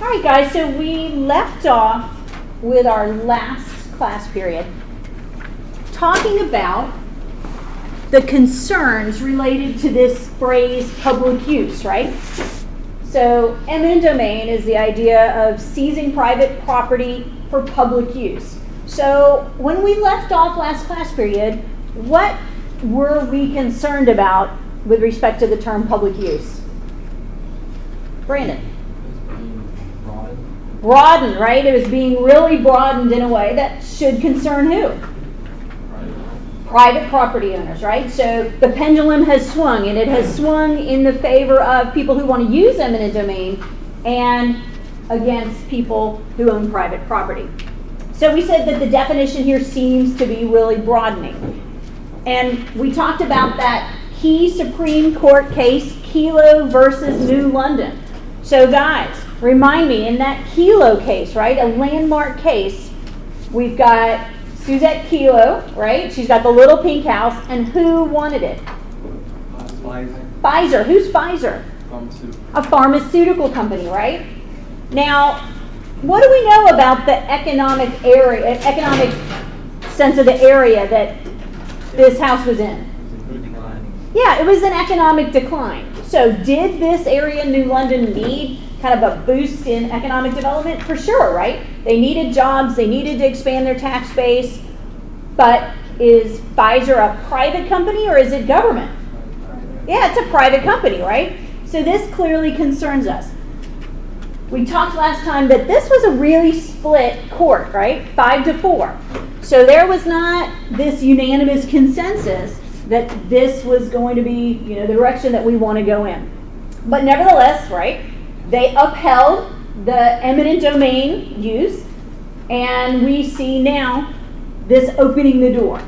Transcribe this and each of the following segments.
All right, guys, so we left off with our last class period talking about the concerns related to this phrase public use, right? So eminent domain is the idea of seizing private property for public use. So when we left off last class period, what were we concerned about with respect to the term public use? Brandon? Broadened, right? It was being really broadened in a way that should concern who? Private property owners, right? So the pendulum has swung, and it has swung in the favor of people who want to use eminent domain and against people who own private property. So we said that the definition here seems to be really broadening. And we talked about that key Supreme Court case, Kelo versus New London. So guys, remind me, in that Kelo case, right, a landmark case, we've got Suzette Kelo, right? She's got the little pink house, and who wanted it? Pfizer. Who's Pfizer? A pharmaceutical company, right? Now, what do we know about the economic sense of the area that this house was in? Yeah, it was an economic decline. So did this area in New London need kind of a boost in economic development? For sure, right? They needed jobs, they needed to expand their tax base, but is Pfizer a private company or is it government? Yeah, it's a private company, right? So this clearly concerns us. We talked last time that this was a really split court, right? 5-4. So there was not this unanimous consensus that this was going to be, the direction that we want to go in. But nevertheless, right, they upheld the eminent domain use, and we see now this opening the door.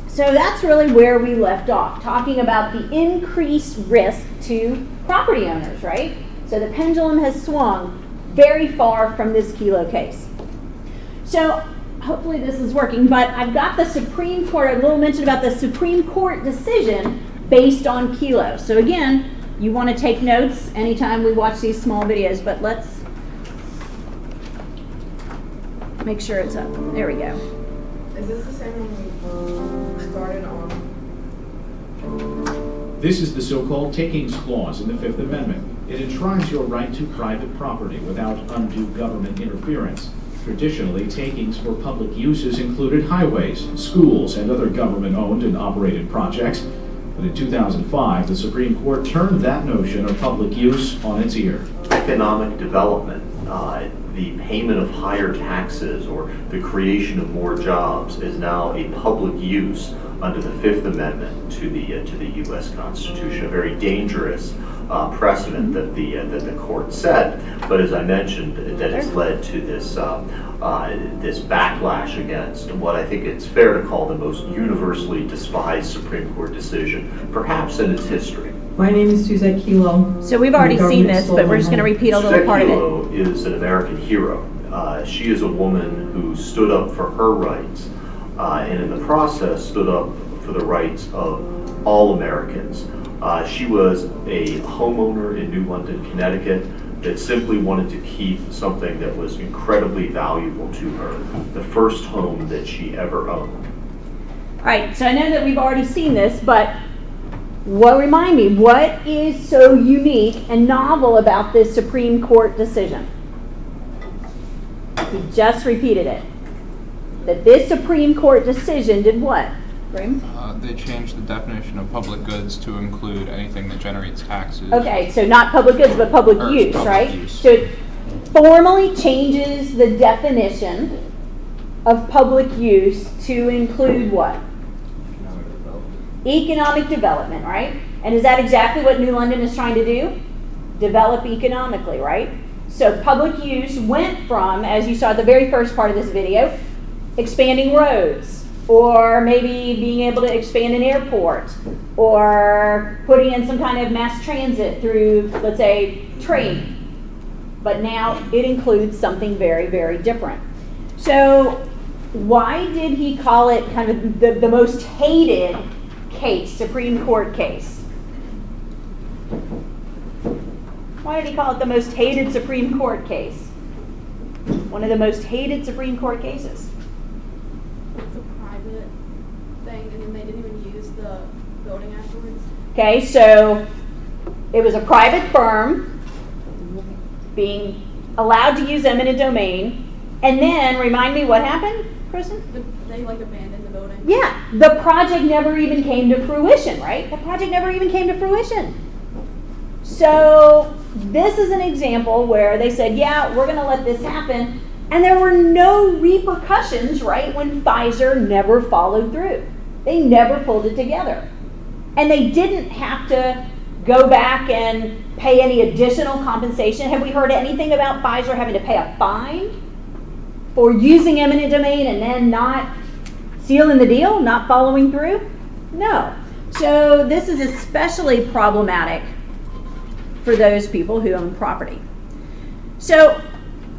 So that's really where we left off, talking about the increased risk to property owners, right? So the pendulum has swung very far from this Kelo case. So hopefully this is working, but I've got the Supreme Court, a little mention about the Supreme Court decision based on Kelo. So again, you want to take notes anytime we watch these small videos, but let's make sure it's up. There we go. Is this the same one we started on? This is the so-called takings clause in the Fifth Amendment. It enshrines your right to private property without undue government interference. Traditionally, takings for public uses included highways, schools, and other government-owned and operated projects. But in 2005, the Supreme Court turned that notion of public use on its ear. Economic development, the payment of higher taxes or the creation of more jobs is now a public use under the Fifth Amendment to the U.S. Constitution. A very dangerous precedent that the court set, but as I mentioned, that has led to this this backlash against what I think it's fair to call the most universally despised Supreme Court decision, perhaps in its history. My name is Suzette Kelo. So we've already seen this, but we're just going to repeat a little part of it. Suzette Kelo is an American hero. She is a woman who stood up for her rights, and in the process stood up for the rights of all Americans. She was a homeowner in New London, Connecticut, that simply wanted to keep something that was incredibly valuable to her, the first home that she ever owned. All right, so I know that we've already seen this, but remind me, what is so unique and novel about this Supreme Court decision? We just repeated it. That this Supreme Court decision did what? They changed the definition of public goods to include anything that generates taxes. Okay, so not public goods, but public use, right? Use. So it formally changes the definition of public use to include what? Economic development, right? And is that exactly what New London is trying to do? Develop economically, right? So public use went from, as you saw at the very first part of this video, expanding roads, or maybe being able to expand an airport, or putting in some kind of mass transit through, let's say, train. But now it includes something very, very different. So why did he call it kind of the most hated case, Supreme Court case? Why did he call it the most hated Supreme Court case? One of the most hated Supreme Court cases. It's a private thing, and then they didn't even use the building afterwards. Okay, so it was a private firm being allowed to use eminent domain, and then, remind me what happened, Kristen? They like abandoned the building. Yeah, the project never even came to fruition, right? The project never even came to fruition. So this is an example where they said, yeah, we're going to let this happen, and there were no repercussions, right, when Pfizer never followed through. They never pulled it together. And they didn't have to go back and pay any additional compensation. Have we heard anything about Pfizer having to pay a fine for using eminent domain and then not sealing the deal, not following through? No. So this is especially problematic for those people who own property. So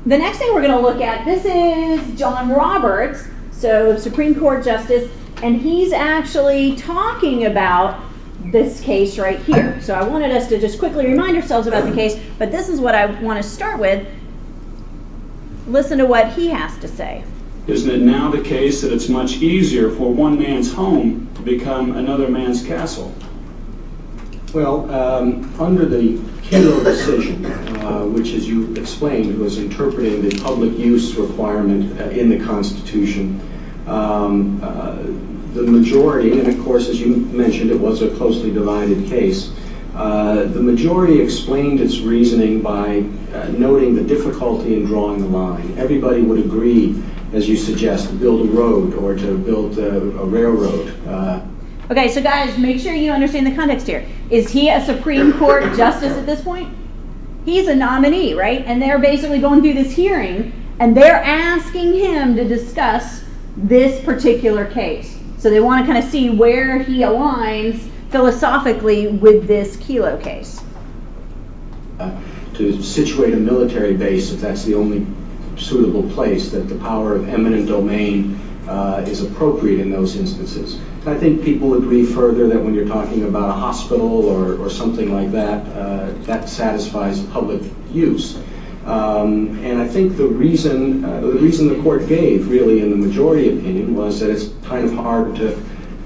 the next thing we're going to look at, this is John Roberts, so Supreme Court Justice, and he's actually talking about this case right here. So I wanted us to just quickly remind ourselves about the case, but this is what I want to start with. Listen to what he has to say. Isn't it now the case that it's much easier for one man's home to become another man's castle? Well, under the Kelo decision, which, as you explained, was interpreting the public use requirement in the Constitution, the majority, and of course, as you mentioned, it was a closely divided case, the majority explained its reasoning by noting the difficulty in drawing the line. Everybody would agree, as you suggest, to build a road or to build a railroad. Okay, so guys, make sure you understand the context here. Is he a Supreme Court justice at this point? He's a nominee, right? And they're basically going through this hearing, and they're asking him to discuss this particular case. So they want to kind of see where he aligns philosophically with this Kelo case. To situate a military base, if that's the only suitable place, that the power of eminent domain is appropriate in those instances. And I think people agree further that when you're talking about a hospital or something like that, that satisfies public use. And I think the reason the court gave, really, in the majority opinion, was that it's kind of hard to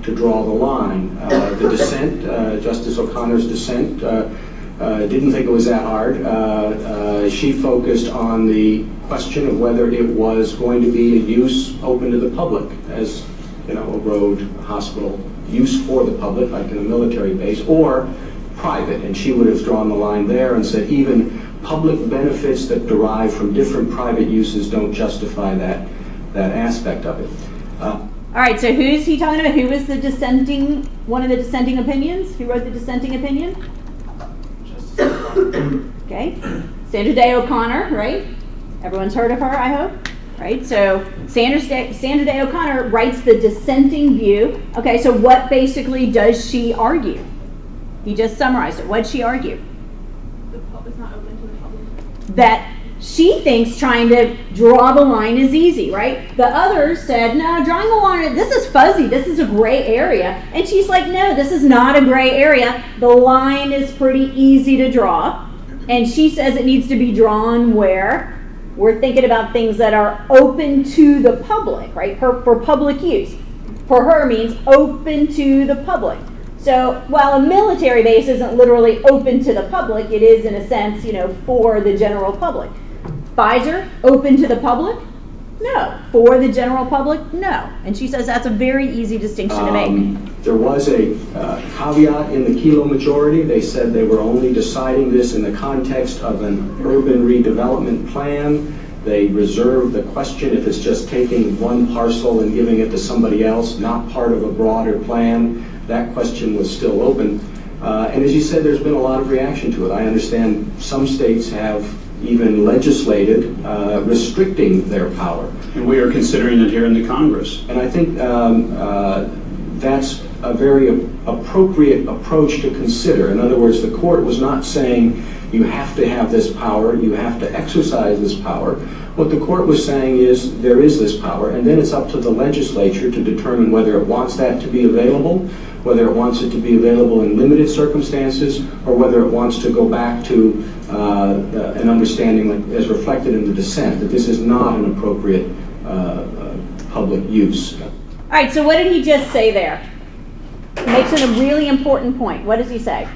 draw the line. The dissent, Justice O'Connor's dissent, didn't think it was that hard. She focused on the question of whether it was going to be a use open to the public, as a road, a hospital, use for the public, like in a military base, or private. And she would have drawn the line there and said even public benefits that derive from different private uses don't justify that aspect of it. All right, so who's he talking about? Who was the dissenting, one of the dissenting opinions? Who wrote the dissenting opinion? Okay, Sandra Day O'Connor, right? Everyone's heard of her, I hope, right? So Sandra Day O'Connor writes the dissenting view. Okay, so what basically does she argue? He just summarized it. What did she argue? The pub is not open to the public. That she thinks trying to draw the line is easy, right? The others said, no, drawing the line, this is fuzzy, this is a gray area. And she's like, no, this is not a gray area. The line is pretty easy to draw. And she says it needs to be drawn where we're thinking about things that are open to the public, right? For public use. For her means open to the public. So while a military base isn't literally open to the public, it is in a sense, for the general public. Pfizer, open to the public? No. For the general public? No. And she says that's a very easy distinction to make. There was a caveat in the Kelo majority. They said they were only deciding this in the context of an urban redevelopment plan. They reserved the question if it's just taking one parcel and giving it to somebody else, not part of a broader plan. That question was still open. And as you said, there's been a lot of reaction to it. I understand some states have even legislated restricting their power. And we are considering it here in the Congress. And I think that's a very appropriate approach to consider. In other words, the court was not saying you have to have this power, you have to exercise this power. What the court was saying is there is this power, and then it's up to the legislature to determine whether it wants that to be available, whether it wants it to be available in limited circumstances, or whether it wants to go back to an understanding, like, as reflected in the dissent, that this is not an appropriate public use. All right, so what did he just say there? He makes it a really important point. What does he say?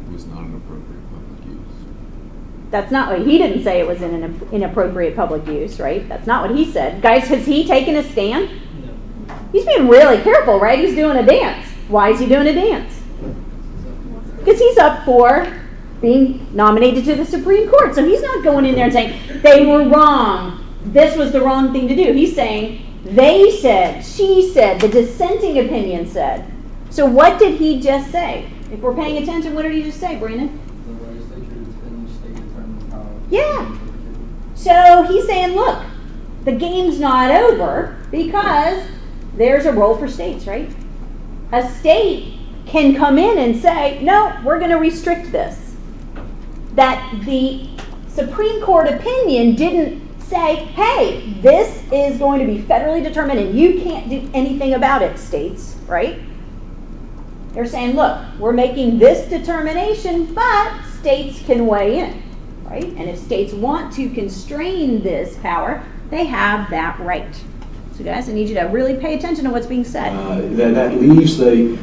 It was not an appropriate public use. That's not what he didn't say. It was an inappropriate public use, right? That's not what he said. Guys, has he taken a stand? No. He's being really careful, right? He's doing a dance. Why is he doing a dance? Because he's up for being nominated to the Supreme Court. So he's not going in there and saying, they were wrong. This was the wrong thing to do. He's saying, they said, she said, the dissenting opinion said. So what did he just say? If we're paying attention, what did he just say, Brandon? The legislature and the state determines how. Yeah. So he's saying, look, the game's not over because there's a role for states, right? A state can come in and say, no, we're going to restrict this. That the Supreme Court opinion didn't say, hey, this is going to be federally determined and you can't do anything about it, states, right? They're saying, look, we're making this determination, but states can weigh in, right? And if states want to constrain this power, they have that right. So guys, I need you to really pay attention to what's being said. That leaves the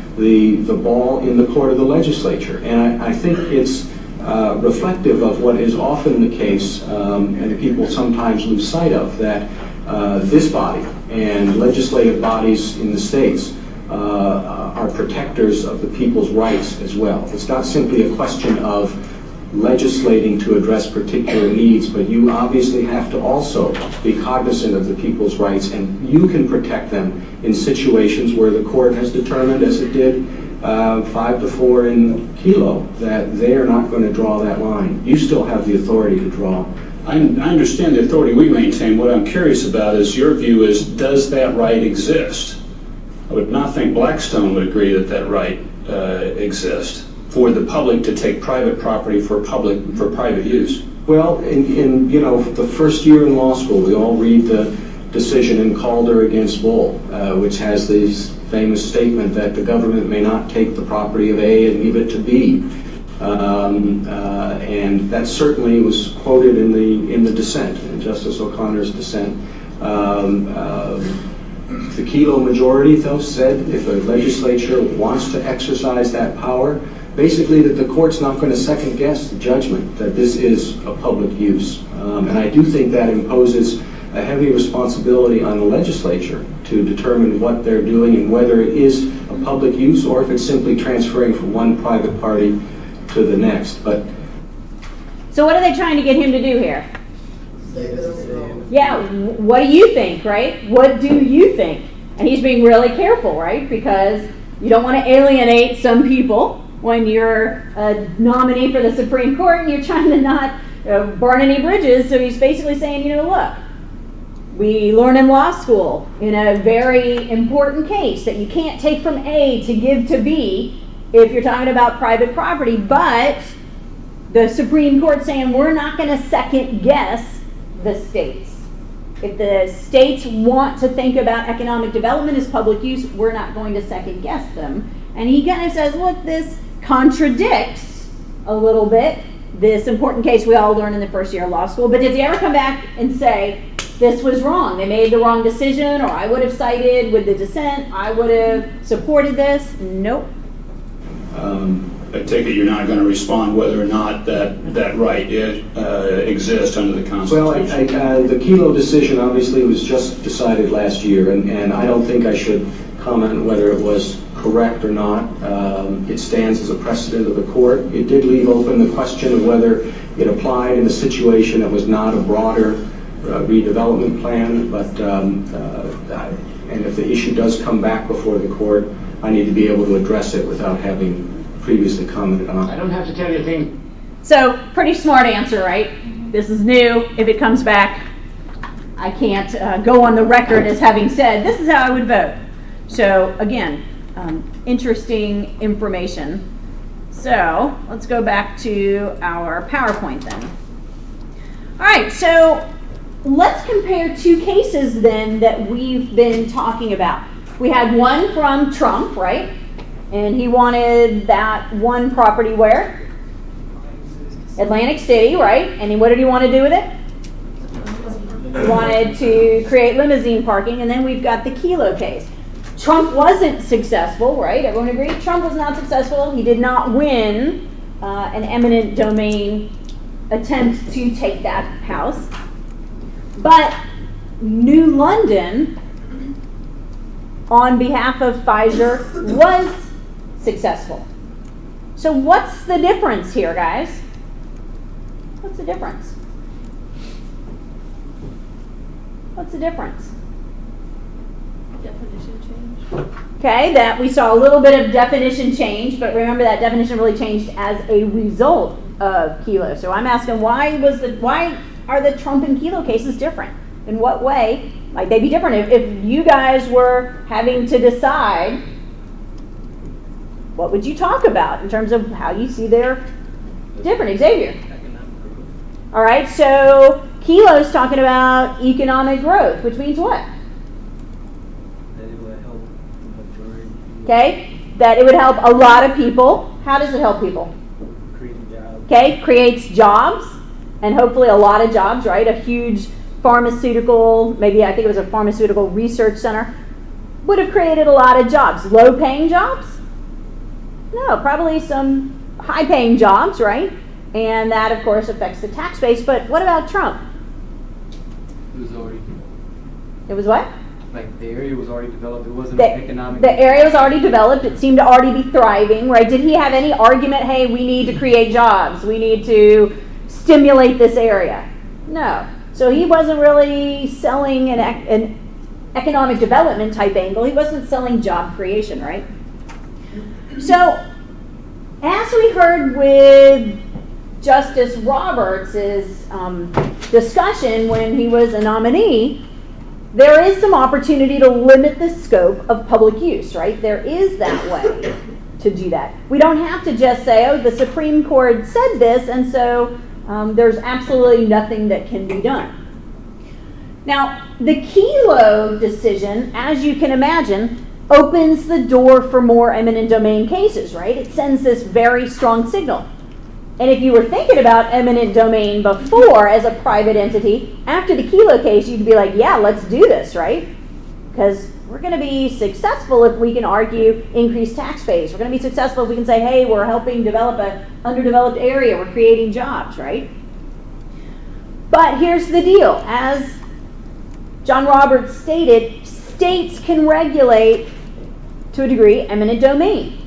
ball in the court of the legislature. And I think it's reflective of what is often the case, and people sometimes lose sight of, that this body and legislative bodies in the states are protectors of the people's rights as well. It's not simply a question of legislating to address particular needs, but you obviously have to also be cognizant of the people's rights, and you can protect them in situations where the court has determined, as it did 5-4 in Kelo, that they are not going to draw that line. You still have the authority to draw. I understand the authority we maintain. What I'm curious about is your view is, does that right exist? I would not think Blackstone would agree that that right exists for the public to take private property for private use. Well, in the first year in law school, we all read the decision in Calder against Bull, which has this famous statement that the government may not take the property of A and give it to B. And that certainly was quoted in the dissent, in Justice O'Connor's dissent. The Kelo majority, though, said if a legislature wants to exercise that power, basically that the court's not going to second guess the judgment that this is a public use. And I do think that imposes a heavy responsibility on the legislature to determine what they're doing and whether it is a public use or if it's simply transferring from one private party to the next. But so what are they trying to get him to do here? Yeah, what do you think, right? What do you think? And he's being really careful, right? Because you don't want to alienate some people when you're a nominee for the Supreme Court and you're trying to not burn any bridges. So he's basically saying, look, we learn in law school in a very important case that you can't take from A to give to B if you're talking about private property, but the Supreme Court saying we're not going to second guess the states. If the states want to think about economic development as public use, we're not going to second guess them. And he kind of says, look, this contradicts a little bit this important case we all learned in the first year of law school. But does he ever come back and say, this was wrong, they made the wrong decision, or I would have sided with the dissent, I would have supported this? Nope. I take it you're not going to respond whether or not that right exists under the Constitution. Well, the Kelo decision obviously was just decided last year, and I don't think I should comment whether it was correct or not. It stands as a precedent of the court. It did leave open the question of whether it applied in a situation that was not a broader redevelopment plan, but and if the issue does come back before the court, I need to be able to address it without having previously commented on. I don't have to tell you a thing. So, pretty smart answer, right? This is new. If it comes back, I can't go on the record as having said, this is how I would vote. So, again, interesting information. So, let's go back to our PowerPoint then. All right, so let's compare two cases then that we've been talking about. We had one from Trump, right? And he wanted that one property where? Atlantic City, right? And what did he want to do with it? He wanted to create limousine parking, and then we've got the Kelo case. Trump wasn't successful, right? Everyone agree? Trump was not successful. He did not win an eminent domain attempt to take that house. But New London, on behalf of Pfizer, was successful. So what's the difference here, guys? What's the difference? What's the difference? Definition change. Okay, that we saw a little bit of definition change, but remember that definition really changed as a result of Kelo. So I'm asking, why are the Trump and Kelo cases different? In what way might they be different? If you guys were having to decide, what would you talk about in terms of how you see they're different? Xavier. All right, so Kelo's talking about economic growth, which means what? That it will help the majority. Okay, that it would help a lot of people. How does it help people? Creating jobs. Okay, creates jobs, and hopefully a lot of jobs, right? A huge pharmaceutical, maybe I think it was a pharmaceutical research center, would have created a lot of jobs. Low-paying jobs? No, probably some high-paying jobs, right? And that, of course, affects the tax base. But what about Trump? It was already, It was what? like, the area was already developed. It wasn't The economic. area was already developed. It seemed to already be thriving, right? Did he have any argument, hey, we need to create jobs. We need to stimulate this area? No. So he wasn't really selling an economic development type angle. He wasn't selling job creation, right? So, as we heard with Justice Roberts' discussion when he was a nominee, there is some opportunity to limit the scope of public use, right? There is that way to do that. We don't have to just say, oh, the Supreme Court said this, and so there's absolutely nothing that can be done. Now, the Kelo decision, as you can imagine, opens the door for more eminent domain cases, right? It sends this very strong signal. And if you were thinking about eminent domain before as a private entity, after the Kelo case, you'd be like, yeah, let's do this, right? Because we're going to be successful if we can argue increased tax base. We're going to be successful if we can say, hey, we're helping develop an underdeveloped area. We're creating jobs, right? But here's the deal. As John Roberts stated, states can regulate, to a degree, eminent domain.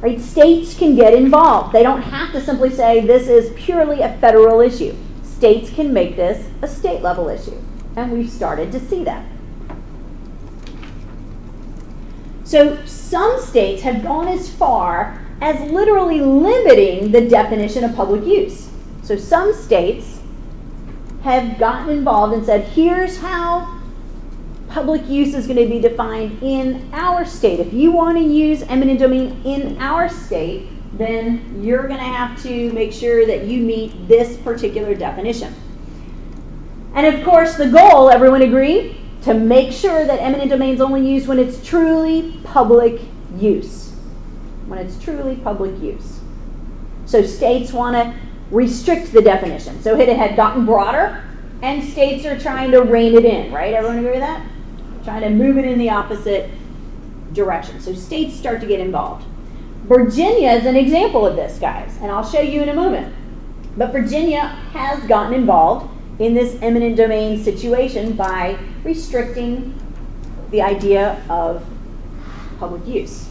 Right? States can get involved. They don't have to simply say this is purely a federal issue. States can make this a state level issue. And we've started to see that. So some states have gone as far as literally limiting the definition of public use. So some states have gotten involved and said, here's how public use is going to be defined in our state. If you want to use eminent domain in our state, then you're going to have to make sure that you meet this particular definition. And of course, the goal, everyone agree, to make sure that eminent domain is only used when it's truly public use. When it's truly public use. So states want to restrict the definition. So it had gotten broader, and states are trying to rein it in, right? Everyone agree with that? Trying to move it in the opposite direction. So states start to get involved. Virginia is an example of this, guys, and I'll show you in a moment. But Virginia has gotten involved in this eminent domain situation by restricting the idea of public use.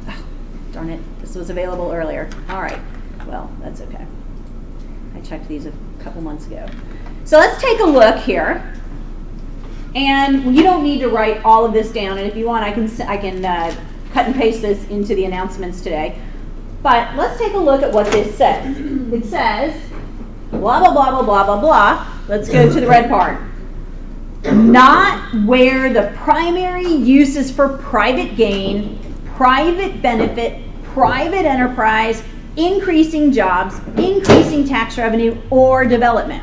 Oh, darn it, this was available earlier. All right. Well, that's okay. I checked these a couple months ago. So let's take a look here. And you don't need to write all of this down. And if you want, I can cut and paste this into the announcements today. But let's take a look at what this says. It says, blah, blah, blah, blah, blah, blah, blah. Let's go to the red part. Not where the primary use is for private gain, private benefit, private enterprise, increasing jobs, increasing tax revenue, or development.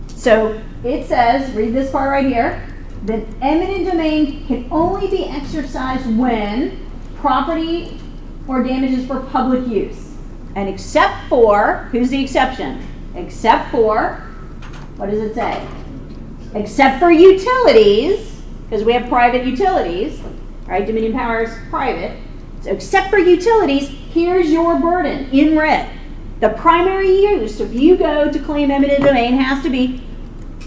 So it says, read this part right here, then eminent domain can only be exercised when property or damages for public use. And except for, who's the exception? Except for, what does it say? Except for utilities, because we have private utilities, right? Dominion Power is private. So except for utilities, here's your burden in red. The primary use, if you go to claim eminent domain, has to be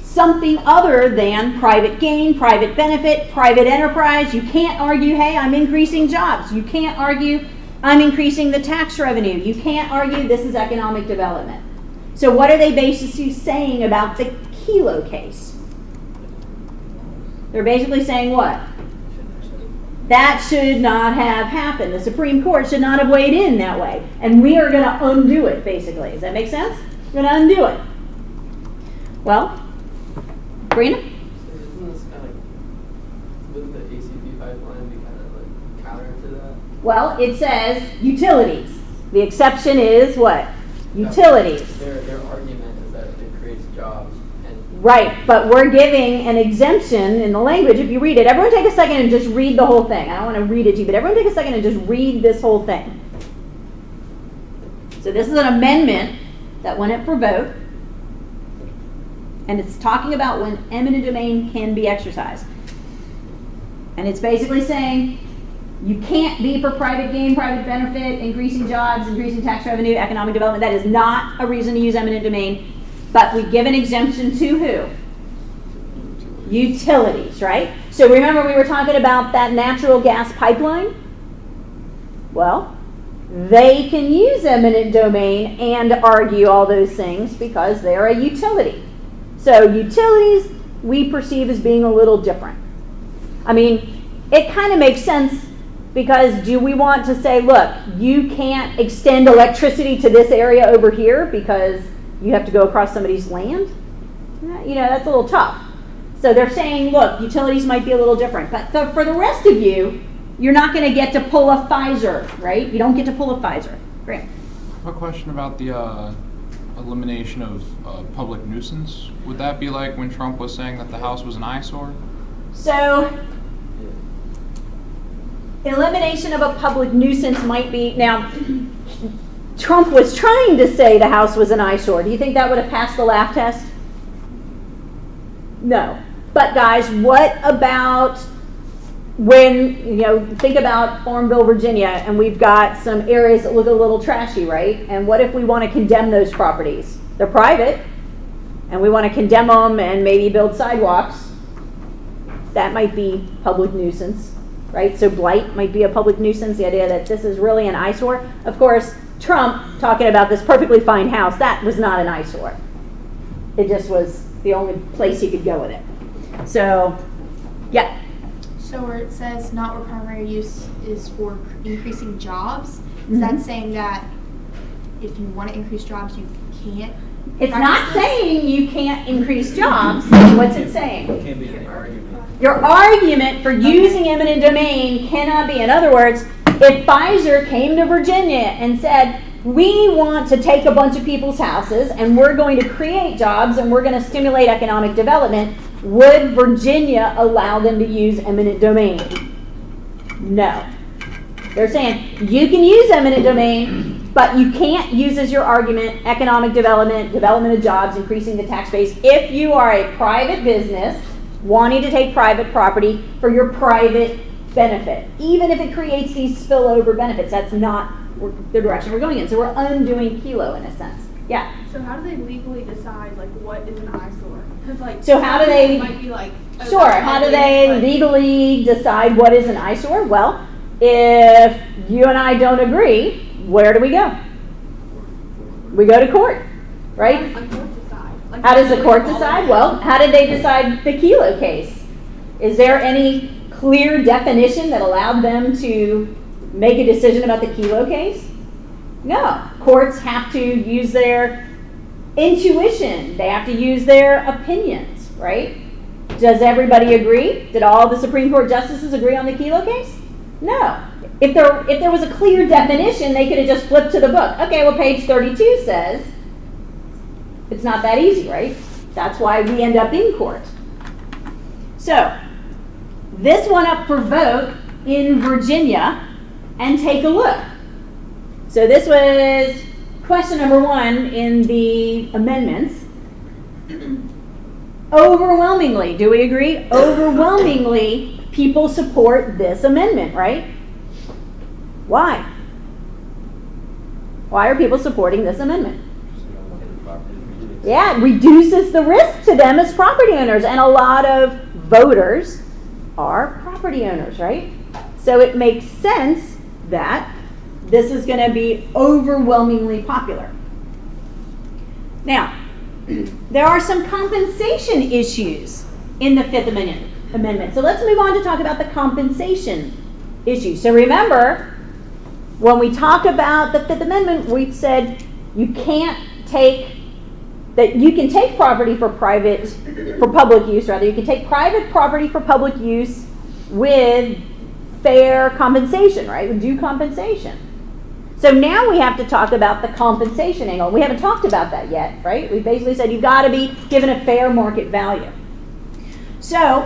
something other than private gain, private benefit, private enterprise. You can't argue, hey, I'm increasing jobs. You can't argue, I'm increasing the tax revenue. You can't argue this is economic development. So what are they basically saying about the Kelo case? They're basically saying what? That should not have happened. The Supreme Court should not have weighed in that way. And we are going to undo it, basically. Does that make sense? We're going to undo it. Well, Brina? Isn't this kind of, wouldn't the ACP pipeline be kind of like counter to that? Well, it says utilities. The exception is what? Utilities. Their argument is that it creates jobs. Right, but we're giving an exemption in the language. If you read it, everyone take a second and just read the whole thing. I don't want to read it to you, but everyone take a second and just read this whole thing. So this is an amendment that went up for vote, and it's talking about when eminent domain can be exercised. And it's basically saying you can't be for private gain, private benefit, increasing jobs, increasing tax revenue, economic development. That is not a reason to use eminent domain. But we give an exemption to who? Utilities, right? So remember we were talking about that natural gas pipeline? Well, they can use eminent domain and argue all those things because they're a utility. So utilities we perceive as being a little different. I mean, it kind of makes sense because do we want to say, look, you can't extend electricity to this area over here because you have to go across somebody's land? You know, that's a little tough. So they're saying, look, utilities might be a little different. But for the rest of you, you're not going to get to pull a Pfizer, right? You don't get to pull a Pfizer. Great. I have a question about the elimination of public nuisance. Would that be like when Trump was saying that the house was an eyesore? So elimination of a public nuisance might be, now, Trump was trying to say the house was an eyesore. Do you think that would have passed the laugh test? No. But guys, what about when, you know, think about Farmville, Virginia, and we've got some areas that look a little trashy, right? And what if we want to condemn those properties? They're private, and we want to condemn them and maybe build sidewalks. That might be public nuisance, right? So blight might be a public nuisance, the idea that this is really an eyesore. Of course, Trump talking about this perfectly fine house, that was not an eyesore. It just was the only place he could go with it. So, yeah. So where it says not where primary use is for increasing jobs, is that saying that if you want to increase jobs, you can't? It's not saying you can't increase jobs. What's it saying? It can't be an argument. Your argument for using eminent domain cannot be, in other words, if Pfizer came to Virginia and said, we want to take a bunch of people's houses and we're going to create jobs and we're going to stimulate economic development, would Virginia allow them to use eminent domain? No. They're saying you can use eminent domain, but you can't use as your argument economic development, development of jobs, increasing the tax base if you are a private business wanting to take private property for your private benefit, even if it creates these spillover benefits. That's not the direction we're going in. So we're undoing Kelo in a sense. Yeah. So how do they legally decide like what is an eyesore? Because like so how do they? Might be like sure. How do they legally decide what is an eyesore? Well, if you and I don't agree, where do we go? We go to court, right? How does the court decide? Well, how did they decide the Kelo case? Is there any clear definition that allowed them to make a decision about the Kelo case? No. Courts have to use their intuition. They have to use their opinions, right? Does everybody agree? Did all the Supreme Court justices agree on the Kelo case? No. If there was a clear definition, they could have just flipped to the book. Okay, well, page 32 says it's not that easy, right? That's why we end up in court. So, this one up for vote in Virginia and take a look. So this was question number 1 in the amendments. Overwhelmingly, do we agree? Overwhelmingly, people support this amendment, right? Why? Why are people supporting this amendment? Yeah, it reduces the risk to them as property owners, and a lot of voters are property owners, right? So it makes sense that this is going to be overwhelmingly popular. Now, there are some compensation issues in the Fifth Amendment. So let's move on to talk about the compensation issue. So remember, when we talk about the Fifth Amendment, we said you can take property for public use, rather. You can take private property for public use with fair compensation, right? With due compensation. So now we have to talk about the compensation angle. We haven't talked about that yet, right? We basically said you've got to be given a fair market value. So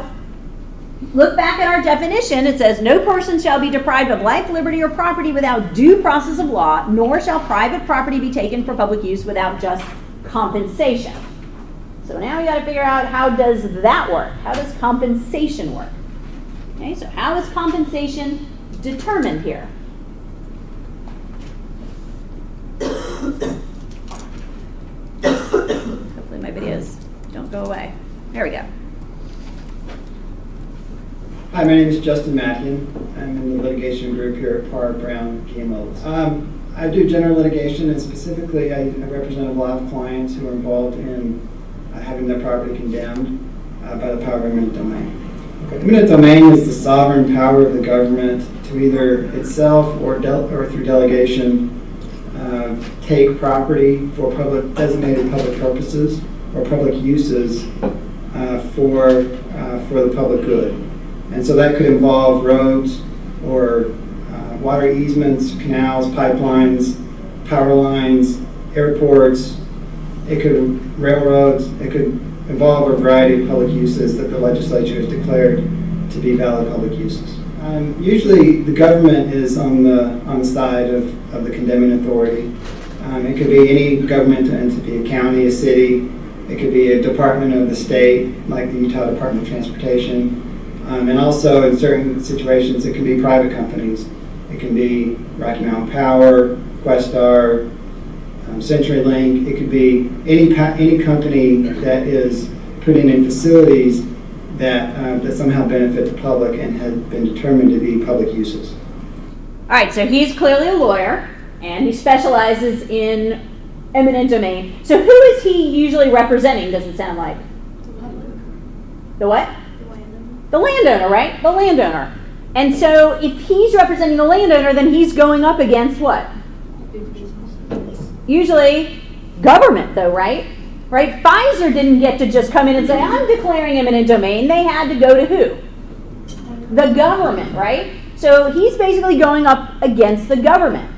look back at our definition. It says, no person shall be deprived of life, liberty, or property without due process of law, nor shall private property be taken for public use without just compensation. So now we got to figure out, how does that work? How does compensation work? Okay, so how is compensation determined here? Hopefully my videos don't go away. There we go. Hi, my name is Justin Matthew. I'm in the litigation group here at Parr, Brown, Kimmel. I do general litigation, and specifically I represent a lot of clients who are involved in having their property condemned by the power of eminent domain. Eminent domain is the sovereign power of the government to either itself or through delegation take property for designated public purposes or public uses for the public good. And so that could involve roads or water easements, canals, pipelines, power lines, airports. It could railroads. It could involve a variety of public uses that the legislature has declared to be valid public uses. Usually, the government is on the side of the condemning authority. It could be any governmental entity, a county, a city. It could be a department of the state, like the Utah Department of Transportation. And also, in certain situations, it can be private companies. It can be Rocky Mountain Power, Questar, CenturyLink. It could be any company that is putting in facilities that somehow benefit the public and have been determined to be public uses. All right, so he's clearly a lawyer, and he specializes in eminent domain. So who is he usually representing, does it sound like? The what? The landowner, right? The landowner. And so if he's representing the landowner, then he's going up against what? Usually government, though, right? Right? Pfizer didn't get to just come in and say, I'm declaring eminent domain. They had to go to who? The government, right? So he's basically going up against the government.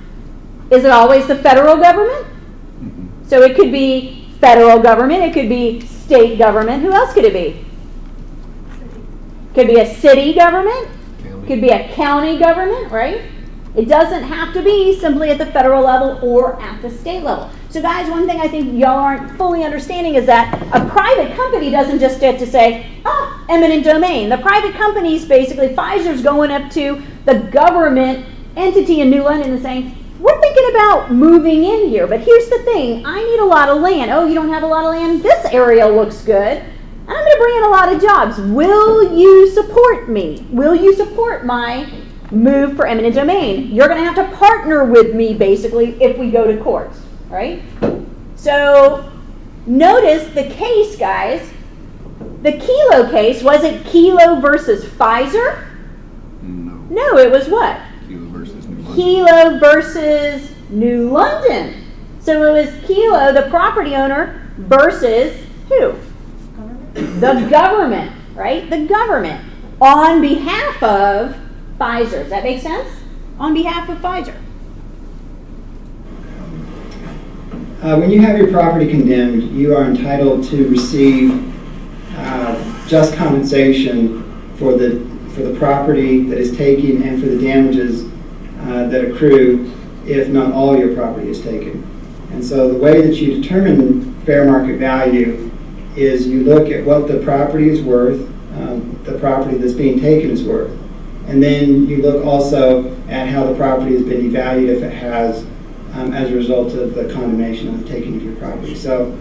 Is it always the federal government? So it could be federal government. It could be state government. Who else could it be? Could be a city government. Could be a county government, right? It doesn't have to be simply at the federal level or at the state level. So guys, one thing I think y'all aren't fully understanding is that a private company doesn't just get to say, oh, eminent domain. The private companies, basically, Pfizer's going up to the government entity in New London and saying, we're thinking about moving in here, but here's the thing, I need a lot of land. Oh, you don't have a lot of land? This area looks good. I'm going to bring in a lot of jobs. Will you support me? Will you support my move for eminent domain? You're going to have to partner with me, basically, if we go to court, right? So notice the case, guys. The Kelo case, was it Kelo versus Pfizer? No, it was what? Kelo versus New London. Kelo versus New London. So it was Kelo, the property owner, versus who? The government, right? The government on behalf of Pfizer. Does that make sense? On behalf of Pfizer. When you have your property condemned, you are entitled to receive just compensation for the for the property that is taken and for the damages that accrue if not all your property is taken. And so the way that you determine fair market value is you look at what the property is worth, the property that's being taken is worth, and then you look also at how the property has been devalued if it has as a result of the condemnation of the taking of your property. So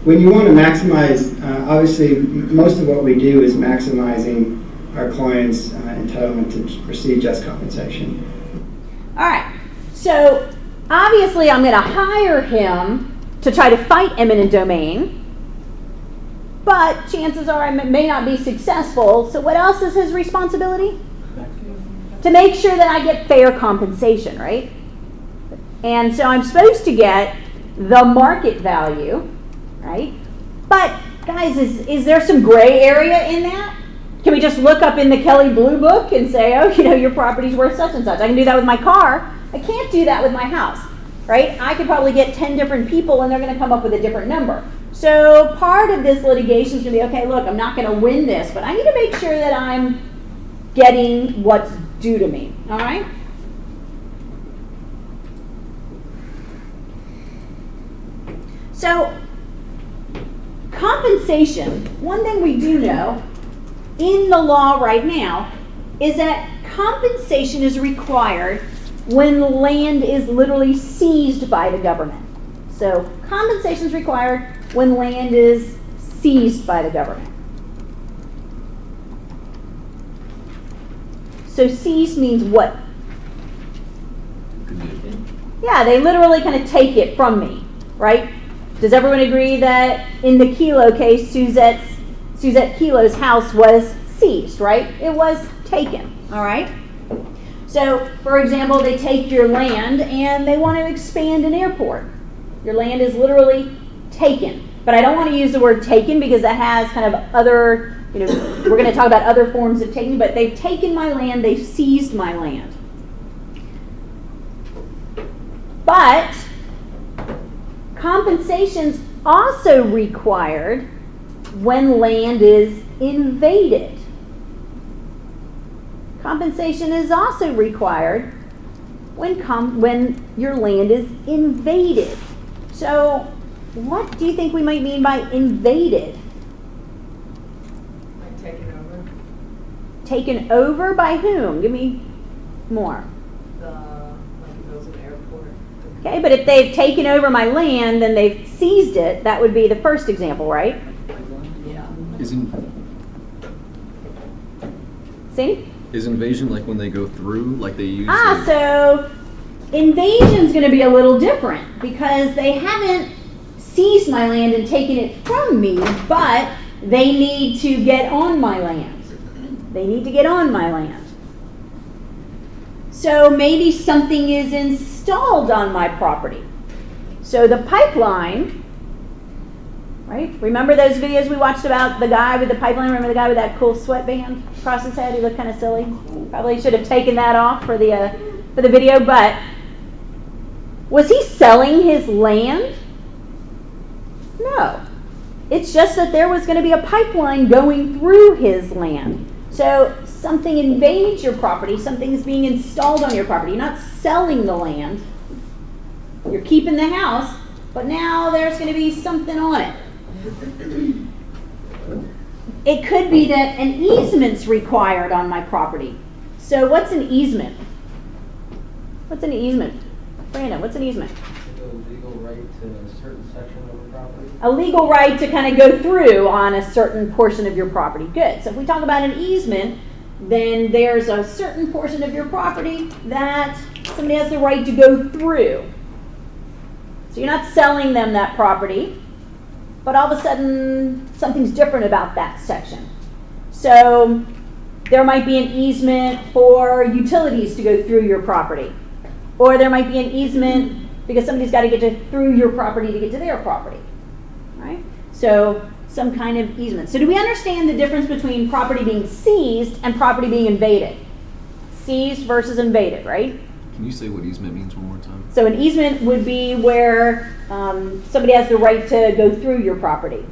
when you want to maximize, obviously most of what we do is maximizing our clients' entitlement to receive just compensation. All right, so obviously I'm going to hire him to try to fight eminent domain, but chances are I may not be successful. So what else is his responsibility? To make sure that I get fair compensation, right? And so I'm supposed to get the market value, right? But guys, is there some gray area in that? Can we just look up in the Kelly Blue Book and say, oh, your property's worth such and such? I can do that with my car. I can't do that with my house, right? I could probably get 10 different people and they're going to come up with a different number. So part of this litigation is going to be, okay, look, I'm not going to win this, but I need to make sure that I'm getting what's due to me, all right? So compensation, one thing we do know in the law right now is that compensation is required when land is literally seized by the government. So compensation is required when land is seized by the government. So seized means what? Yeah, they literally kind of take it from me, right? Does everyone agree that in the Kilo case, Suzette Kilo's house was seized, right? It was taken, all right? So, for example, they take your land and they want to expand an airport. Your land is literally taken. But I don't want to use the word taken because that has kind of other, we're going to talk about other forms of taking, but they've taken my land, they've seized my land. But compensation's also required when land is invaded. Compensation is also required when your land is invaded. So what do you think we might mean by invaded? Like taken over. Taken over by whom? Give me more. Like it goes an airport. Okay, but if they've taken over my land, then they've seized it. That would be the first example, right? Yeah. See? Is invasion like when they go through, like they use? So invasion's going to be a little different because they haven't seized my land and taken it from me, but they need to get on my land. They need to get on my land. So maybe something is installed on my property. So the pipeline, right? Remember those videos we watched about the guy with the pipeline? Remember the guy with that cool sweatband across his head? He looked kind of silly. Probably should have taken that off for the video, but was he selling his land? No. It's just that there was going to be a pipeline going through his land. So something invades your property, something is being installed on your property. You're not selling the land. You're keeping the house, but now there's going to be something on it. It could be that an easement's required on my property. So what's an easement? What's an easement? Brandon, what's an easement? A legal right to a certain section of the property. A legal right to kind of go through on a certain portion of your property. Good. So if we talk about an easement, then there's a certain portion of your property that somebody has the right to go through. So you're not selling them that property, but all of a sudden something's different about that section. So there might be an easement for utilities to go through your property. Or there might be an easement because somebody's got to get through your property to get to their property. Right? So some kind of easement. So do we understand the difference between property being seized and property being invaded? Seized versus invaded, right? Can you say what easement means one more time? So an easement would be where somebody has the right to go through your property.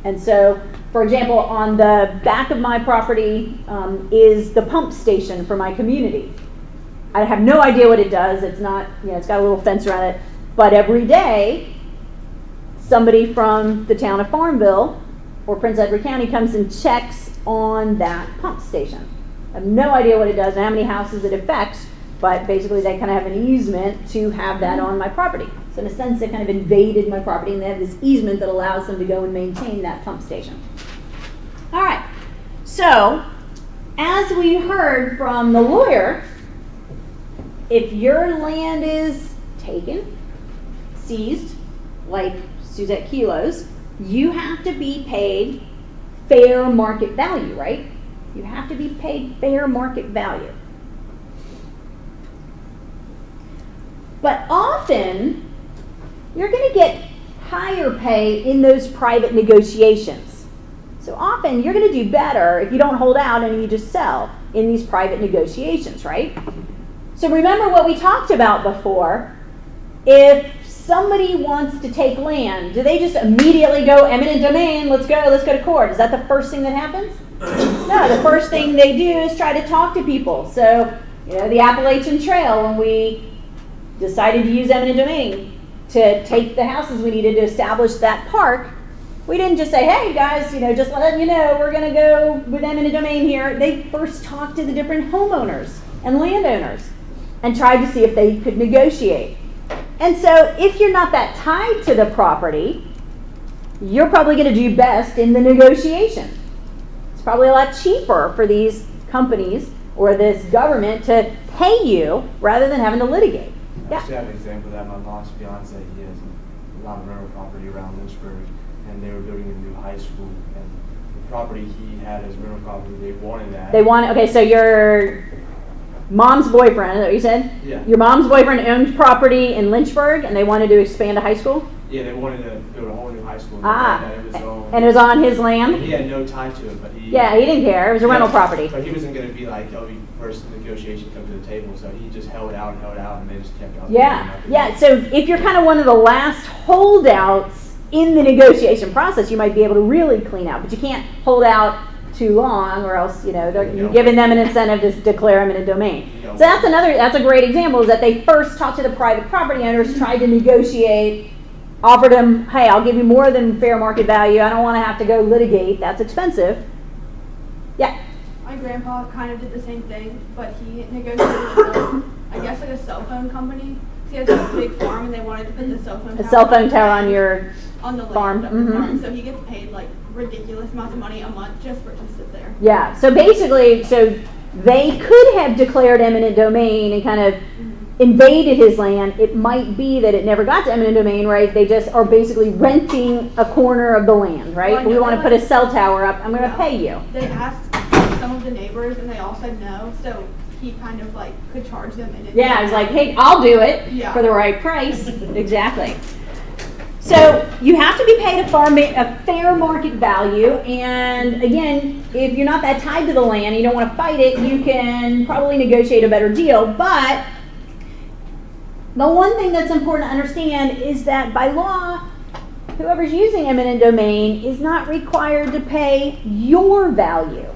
And so, for example, on the back of my property is the pump station for my community. I have no idea what it does. It's not, it's got a little fence around it. But every day, somebody from the town of Farmville or Prince Edward County comes and checks on that pump station. I have no idea what it does and how many houses it affects, but basically they kind of have an easement to have that on my property. So in a sense, they kind of invaded my property and they have this easement that allows them to go and maintain that pump station. All right, so as we heard from the lawyer, if your land is taken, seized, like Suzette Kilo's, you have to be paid fair market value, right? You have to be paid fair market value. But often, you're going to get higher pay in those private negotiations. So often, you're going to do better if you don't hold out and you just sell in these private negotiations, right? So remember what we talked about before. If somebody wants to take land, do they just immediately go eminent domain, let's go to court? Is that the first thing that happens? No, the first thing they do is try to talk to people. So, the Appalachian Trail, when we decided to use eminent domain to take the houses we needed to establish that park, we didn't just say, hey guys, just letting you know, we're going to go with eminent domain here. They first talked to the different homeowners and landowners and tried to see if they could negotiate. And so if you're not that tied to the property, you're probably going to do best in the negotiation. It's probably a lot cheaper for these companies or this government to pay you rather than having to litigate. I actually have an example of that. My mom's fiance, he has a lot of rental property around Lynchburg, and they were building a new high school. And the property he had as rental property, they wanted that. Okay, so your mom's boyfriend, is that what you said? Yeah. Your mom's boyfriend owned property in Lynchburg, and they wanted to expand a high school? Yeah, they wanted to build a whole new high school. And it was on his land? He had no tie to it, but he... Yeah, he didn't care. It was a rental property. But he wasn't going to be like, first negotiation come to the table, so he just held out, and they just kept out. Yeah, so if you're kind of one of the last holdouts in the negotiation process, you might be able to really clean out, but you can't hold out too long or else, you're giving them an incentive to declare eminent domain. So that's a great example, is that they first talked to the private property owners, tried to negotiate, offered them, hey, I'll give you more than fair market value. I don't want to have to go litigate. That's expensive. Yeah. My grandpa kind of did the same thing, but he negotiated with, I guess, like a cell phone company. He has a big farm, and they wanted to put the cell phone tower on your on the farm. Land of the farm. So he gets paid like ridiculous amounts of money a month just for it to sit there. Yeah. So basically, they could have declared eminent domain and kind of invaded his land. It might be that it never got to eminent domain, right? They just are basically renting a corner of the land, right? Well, we want to put a cell tower up. I'm going to pay you. They asked some of the neighbors, and they all said no. So he kind of could charge them. Yeah, I was like, hey, I'll do it for the right price. Exactly. So you have to be paid a fair market value, and again, if you're not that tied to the land, you don't want to fight it, you can probably negotiate a better deal. But the one thing that's important to understand is that by law, whoever's using eminent domain is not required to pay your value.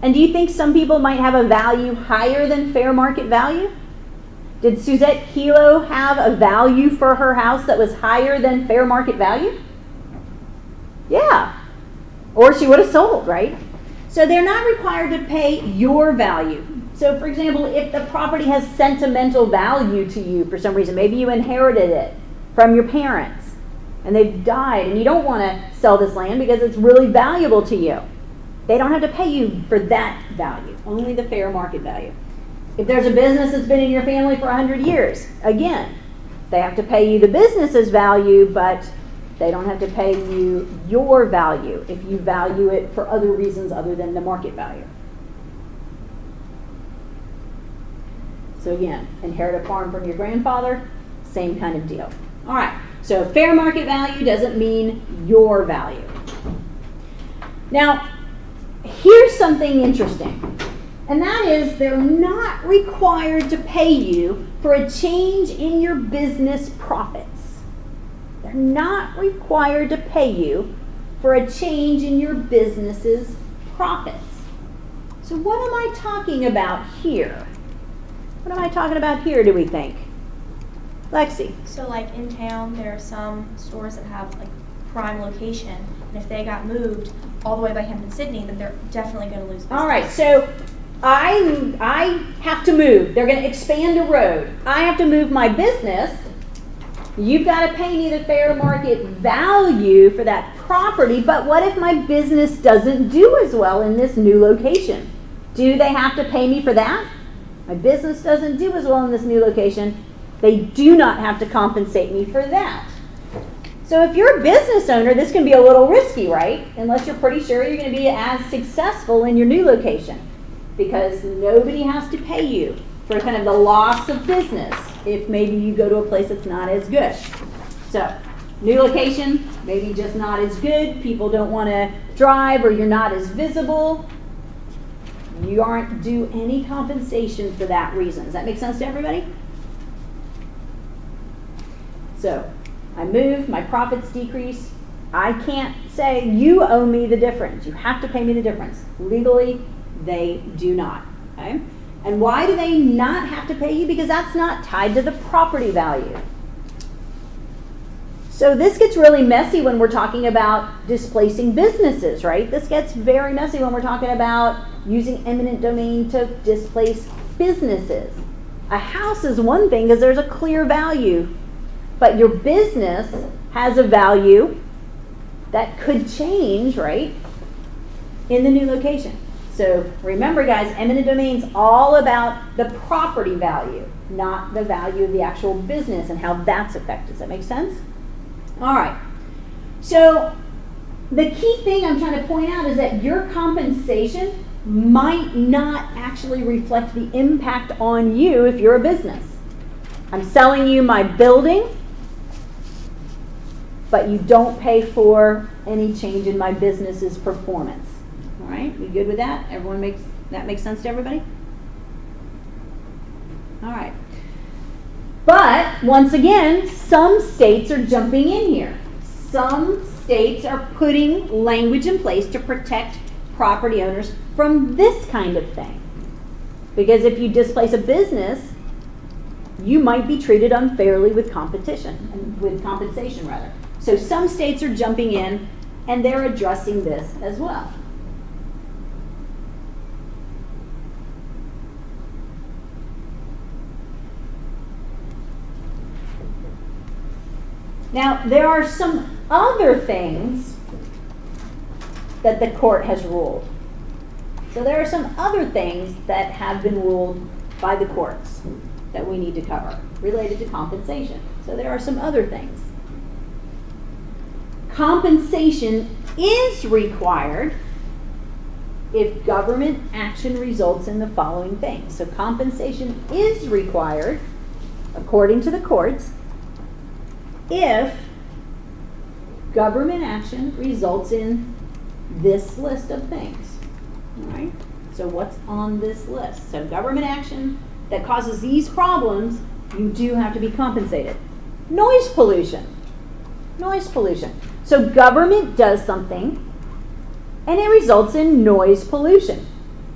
And do you think some people might have a value higher than fair market value? Did Suzette Kilo have a value for her house that was higher than fair market value? Yeah. Or she would have sold, right? So they're not required to pay your value. So for example, if the property has sentimental value to you for some reason, maybe you inherited it from your parents and they've died and you don't want to sell this land because it's really valuable to you. They don't have to pay you for that value, only the fair market value. If there's a business that's been in your family for 100 years, again, they have to pay you the business's value, but they don't have to pay you your value if you value it for other reasons other than the market value. So again, inherit a farm from your grandfather, same kind of deal. All right, so fair market value doesn't mean your value. Now, here's something interesting. And that is, they're not required to pay you for a change in your business profits. They're not required to pay you for a change in your business's profits. So what am I talking about here? What am I talking about here, do we think? Lexi? So like in town, there are some stores that have like prime location, and if they got moved all the way by Hampton Sydney, then they're definitely going to lose business. All right, so I have to move. They're going to expand a road. I have to move my business. You've got to pay me the fair market value for that property, but what if my business doesn't do as well in this new location? Do they have to pay me for that? My business doesn't do as well in this new location. They do not have to compensate me for that. So if you're a business owner, this can be a little risky, right? Unless you're pretty sure you're going to be as successful in your new location, because nobody has to pay you for kind of the loss of business if maybe you go to a place that's not as good. So new location, maybe just not as good. People don't want to drive, or you're not as visible. You aren't due any compensation for that reason. Does that make sense to everybody? So I move, my profits decrease. I can't say you owe me the difference. You have to pay me the difference. Legally, they do not. Okay? And why do they not have to pay you? Because that's not tied to the property value. So this gets really messy when we're talking about displacing businesses, right? This gets very messy when we're talking about using eminent domain to displace businesses. A house is one thing because there's a clear value, but your business has a value that could change, right, in the new location. So remember, guys, eminent domain's all about the property value, not the value of the actual business and how that's affected. Does that make sense? All right. So the key thing I'm trying to point out is that your compensation might not actually reflect the impact on you if you're a business. I'm selling you my building, but you don't pay for any change in my business's performance. All right, we good with that? Everyone makes sense to everybody? All right. But once again, some states are jumping in here. Some states are putting language in place to protect property owners from this kind of thing. Because if you displace a business, you might be treated unfairly with compensation rather. So some states are jumping in and they're addressing this as well. Now, there are some other things that the court has ruled. So there are some other things that have been ruled by the courts that we need to cover related to compensation. So there are some other things. Compensation is required if government action results in the following things. So compensation is required, according to the courts, if government action results in this list of things. All right? So what's on this list? So government action that causes these problems, you do have to be compensated. Noise pollution. Noise pollution. So government does something and it results in noise pollution.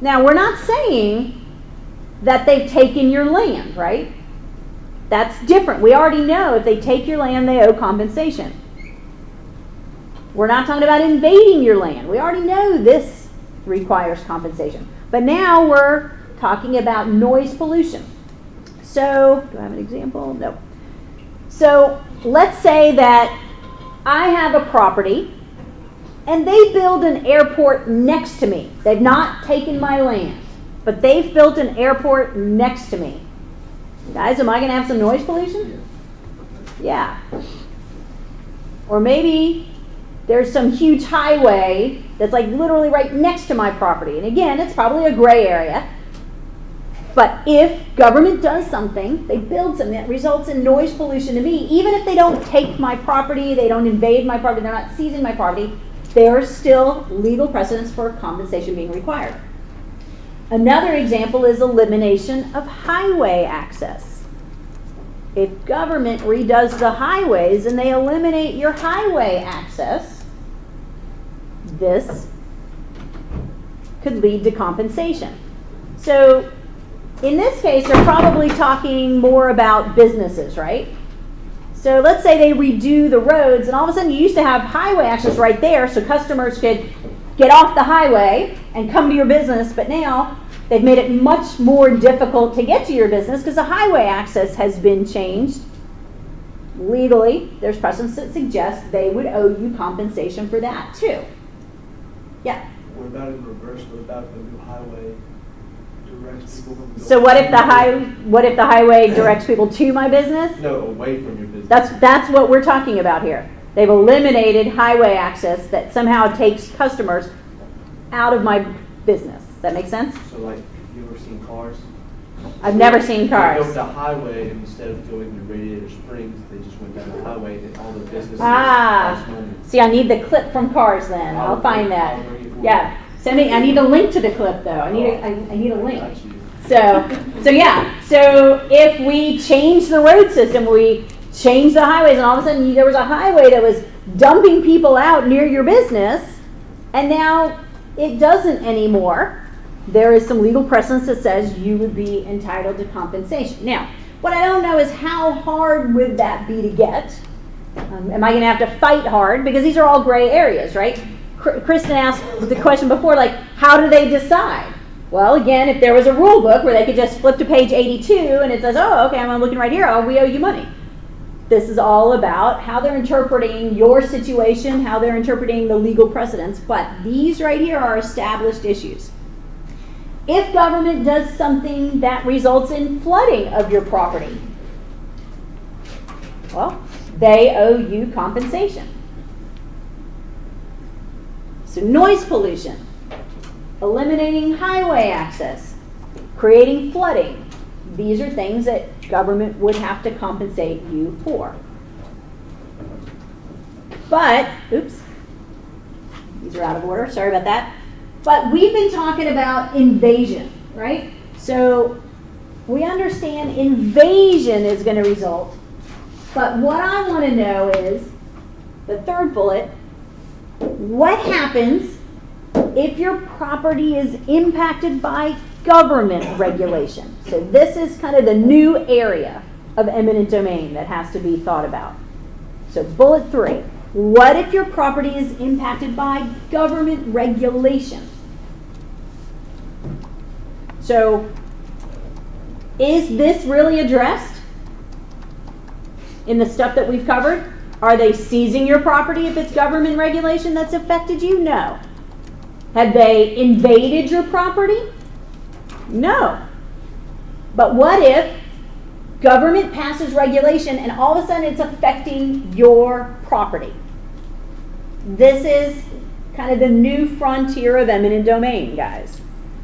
Now, we're not saying that they've taken your land, right? That's different. We already know if they take your land, they owe compensation. We're not talking about invading your land. We already know this requires compensation. But now we're talking about noise pollution. So, do I have an example? No. So, let's say that I have a property and they build an airport next to me. They've not taken my land, but they've built an airport next to me. Guys, am I going to have some noise pollution? Yeah. Or maybe there's some huge highway that's like literally right next to my property. And again, it's probably a gray area. But if government does something, they build something that results in noise pollution to me, even if they don't take my property, they don't invade my property, they're not seizing my property, there are still legal precedents for compensation being required. Another example is elimination of highway access. If government redoes the highways and they eliminate your highway access, this could lead to compensation. So in this case, they're probably talking more about businesses, right? So let's say they redo the roads, and all of a sudden you used to have highway access right there so customers could get off the highway and come to your business, but now they've made it much more difficult to get to your business because the highway access has been changed. Legally, there's precedents that suggest they would owe you compensation for that too. Yeah? What about in reverse? What about the new highway directs people from So what if the highway directs people to my business? No, away from your business. That's what we're talking about here. They've eliminated highway access that somehow takes customers out of my business. Does that make sense? So like, have you ever seen cars? I've never seen They cars. go the highway, and instead of going to Radiator Springs, they just went down the highway, and all the businesses. lost money. See, I need the clip from Cars then. I'll find that. I'll bring it for you. Yeah. Send me. I need a link to the clip though. I need a link. Got you. So yeah. So if we change the road system, we change the highways, and all of a sudden there was a highway that was dumping people out near your business, and now it doesn't anymore. There is some legal precedence that says you would be entitled to compensation. Now, what I don't know is how hard would that be to get? Am I going to have to fight hard? Because these are all gray areas, right? Kristen asked the question before, like, how do they decide? Well, again, if there was a rule book where they could just flip to page 82 and it says, oh, okay, I'm looking right here, oh, we owe you money. This is all about how they're interpreting your situation, how they're interpreting the legal precedents, but these right here are established issues. If government does something that results in flooding of your property, well, they owe you compensation. So noise pollution, eliminating highway access, creating flooding, these are things that government would have to compensate you for. But, oops, these are out of order, sorry about that. But we've been talking about invasion, right? So we understand invasion is going to result. But what I want to know is, the third bullet, what happens if your property is impacted by government regulation? So this is kind of the new area of eminent domain that has to be thought about. So bullet 3, what if your property is impacted by government regulation? So is this really addressed in the stuff that we've covered? Are they seizing your property if it's government regulation that's affected you? No. Have they invaded your property? No. But what if government passes regulation and all of a sudden it's affecting your property? This is kind of the new frontier of eminent domain, guys.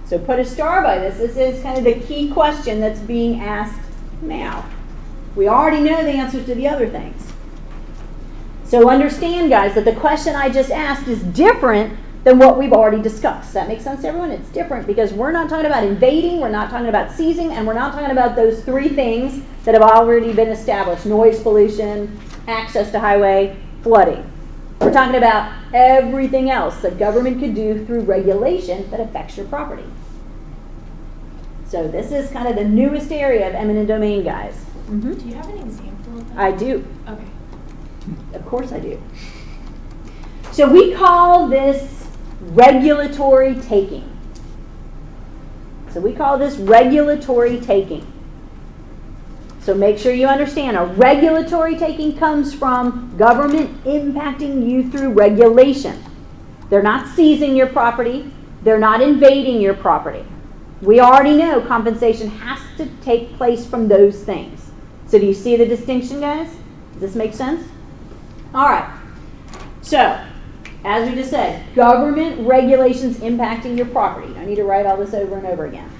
So put a star by this. This is kind of the key question that's being asked now. We already know the answers to the other things. So understand, guys, that the question I just asked is different than what we've already discussed. Does that make sense to everyone? It's different because we're not talking about invading, we're not talking about seizing, and we're not talking about those 3 things that have already been established: noise pollution, access to highway, flooding. We're talking about everything else that government could do through regulation that affects your property. So this is kind of the newest area of eminent domain, guys. Do you have an example of that? I do. Okay. Of course I do. So we call this regulatory taking. So we call this regulatory taking. So make sure you understand, a regulatory taking comes from government impacting you through regulation. They're not seizing your property. They're not invading your property. We already know compensation has to take place from those things. So do you see the distinction, guys? Does this make sense? All right. So, as we just said, government regulations impacting your property. I need to write all this over and over again.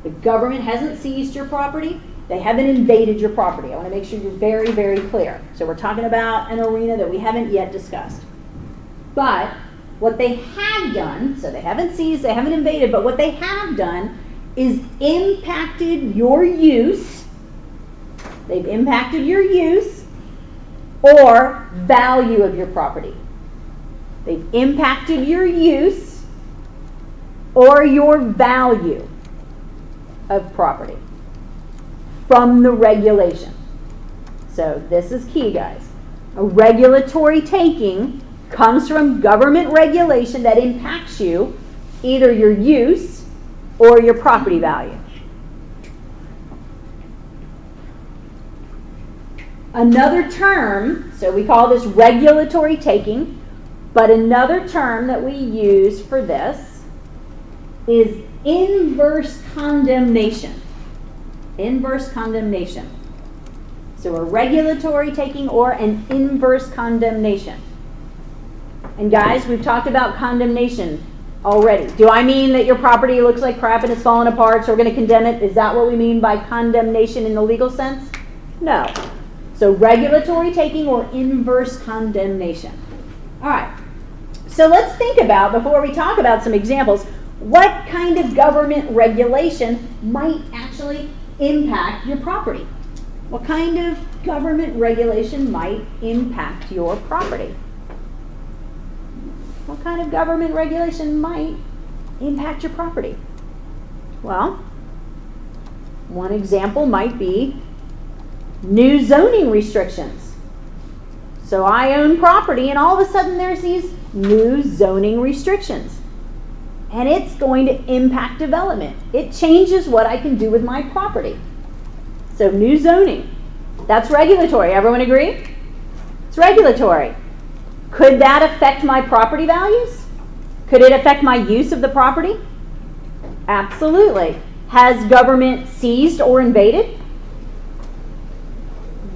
The government hasn't seized your property. They haven't invaded your property. I want to make sure you're very, very clear. So we're talking about an arena that we haven't yet discussed. But what they have done, so they haven't seized, they haven't invaded, but what they have done is impacted your use. They've impacted your use or value of your property. They've impacted your use or your value of property from the regulation. So this is key, guys. A regulatory taking comes from government regulation that impacts you, either your use or your property value. Another term, so we call this regulatory taking, but another term that we use for this is inverse condemnation. Inverse condemnation. So a regulatory taking or an inverse condemnation. And guys, we've talked about condemnation already. Do I mean that your property looks like crap and it's falling apart, so we're going to condemn it? Is that what we mean by condemnation in the legal sense? No. So regulatory taking or inverse condemnation. All right. So let's think about, before we talk about some examples, what kind of government regulation might actually impact your property? What kind of government regulation might impact your property? What kind of government regulation might impact your property? Well, one example might be new zoning restrictions. So I own property and all of a sudden there's these new zoning restrictions. And it's going to impact development. It changes what I can do with my property. So new zoning, that's regulatory. Everyone agree? It's regulatory. Could that affect my property values? Could it affect my use of the property? Absolutely. Has government seized or invaded?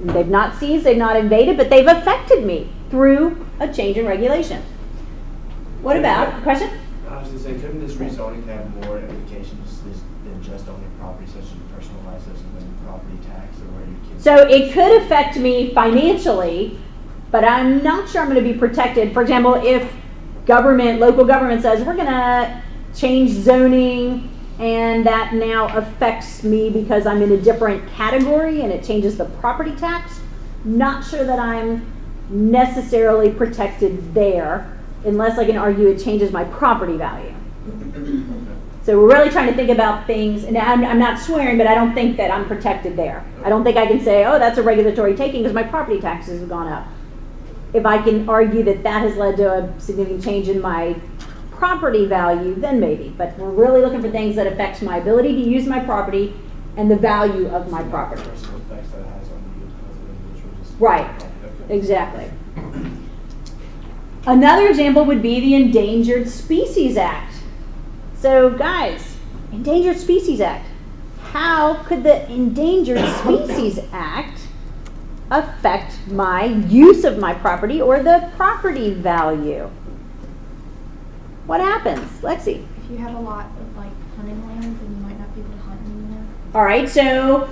They've not seized, they've not invaded, but they've affected me through a change in regulation. What about, question? I was going to say, couldn't this rezoning have more implications than just owning property, such as personal license and then property tax, or where you can... So it could affect me financially, but I'm not sure I'm going to be protected. For example, if local government says, we're going to change zoning and that now affects me because I'm in a different category and it changes the property tax, not sure that I'm necessarily protected there unless I can argue it changes my property value. So we're really trying to think about things, and I'm not swearing, but I don't think that I'm protected there. I don't think I can say, oh, that's a regulatory taking because my property taxes have gone up. If I can argue that that has led to a significant change in my property value, then maybe. But we're really looking for things that affects my ability to use my property and the value of my property. Right, exactly. Another example would be the Endangered Species Act. So guys, Endangered Species Act. How could the Endangered Species Act affect my use of my property or the property value? What happens? Lexi? If you have a lot of like hunting land, then you might not be able to hunt anymore. All right, so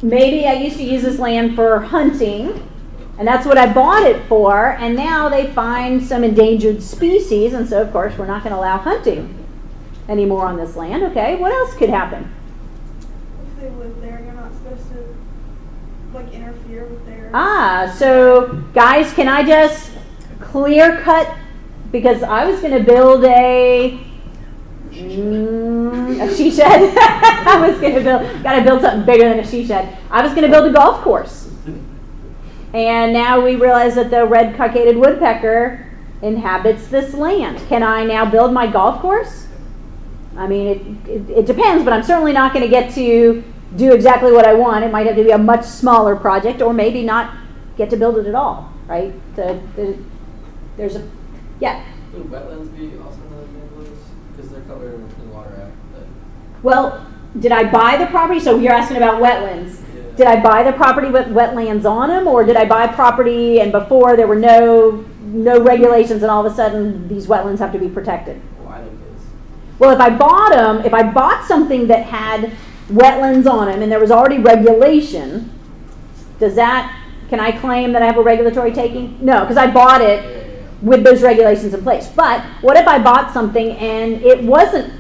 maybe I used to use this land for hunting, and that's what I bought it for, and now they find some endangered species, and so of course we're not going to allow hunting anymore on this land. Okay, what else could happen? If they live there, you're not supposed to like interfere with their... So guys, can I just clear cut, because I was going to build a she shed. I was going to got to build something bigger than a she shed. I was going to build a golf course. And now we realize that the red cockaded woodpecker inhabits this land. Can I now build my golf course? I mean, it depends, but I'm certainly not going to get to do exactly what I want. It might have to be a much smaller project, or maybe not get to build it at all, right? There's a, yeah? Would wetlands be also another example of this? Because they're covered in the Water Act. But... Well, did I buy the property? So you're asking about wetlands. Yeah. Did I buy the property with wetlands on them, or did I buy property and before there were no regulations and all of a sudden these wetlands have to be protected? Well, I think it's... Well, if I bought something that had wetlands on them and there was already regulation, can I claim that I have a regulatory taking? No, because I bought it with those regulations in place. But what if I bought something and it wasn't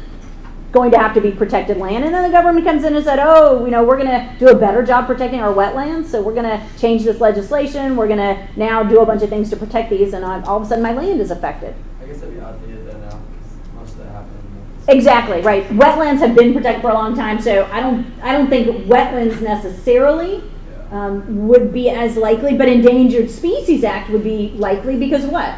going to have to be protected land, and then the government comes in and said, oh, we're going to do a better job protecting our wetlands, so we're going to change this legislation, we're going to now do a bunch of things to protect these, and all of a sudden my land is affected. I guess it'd be outdated then now, 'cause most of that happened. Exactly, right. Wetlands have been protected for a long time, so I don't think wetlands necessarily would be as likely, but Endangered Species Act would be likely because what?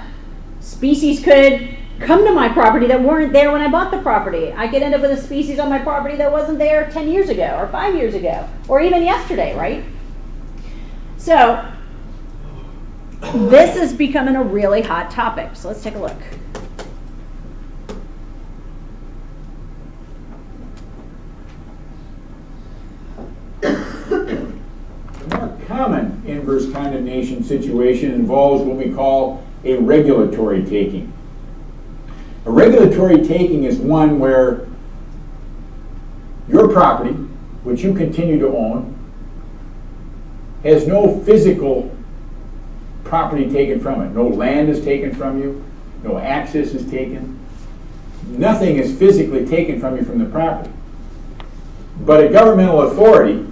Species could come to my property that weren't there when I bought the property. I could end up with a species on my property that wasn't there 10 years ago or 5 years ago or even yesterday, right? So this is becoming a really hot topic. So let's take a look. The more common inverse condemnation situation involves what we call a regulatory taking. A regulatory taking is one where your property, which you continue to own, has no physical property taken from it. No land is taken from you, no access is taken. Nothing is physically taken from you from the property. But a governmental authority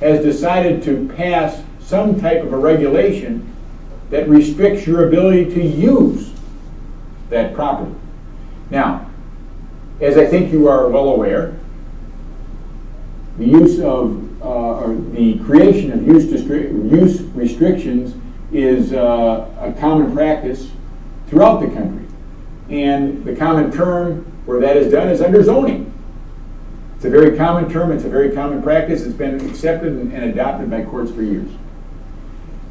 has decided to pass some type of a regulation that restricts your ability to use that property. Now, as I think you are well aware, the use of or the creation of use restrictions is a common practice throughout the country. And the common term where that is done is under zoning. It's a very common term, it's a very common practice, it's been accepted and adopted by courts for years.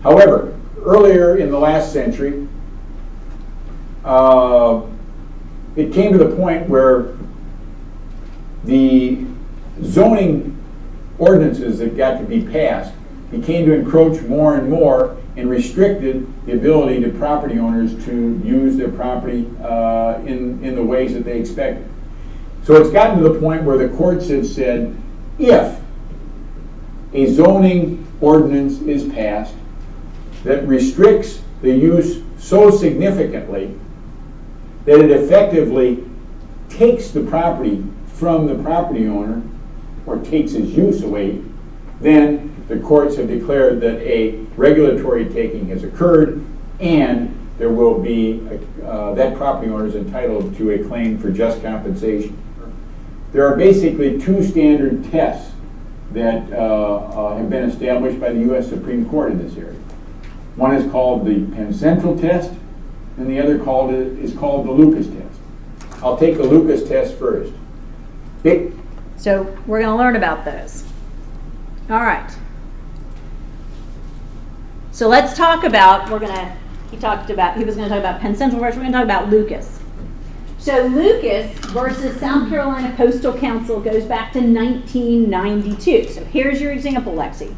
However, earlier in the last century, it came to the point where the zoning ordinances that got to be passed became to encroach more and more and restricted the ability to property owners to use their property in the ways that they expected. So it's gotten to the point where the courts have said, if a zoning ordinance is passed that restricts the use so significantly that it effectively takes the property from the property owner or takes his use away, then the courts have declared that a regulatory taking has occurred and there will be, that property owner is entitled to a claim for just compensation. There are basically two standard tests that have been established by the U.S. Supreme Court in this area. One is called the Penn Central test, and the other is called the Lucas test. I'll take the Lucas test first. So we're going to learn about those. All right. So let's talk about, he was going to talk about Penn Central first, we're going to talk about Lucas. So Lucas versus South Carolina Coastal Council goes back to 1992. So here's your example, Lexi.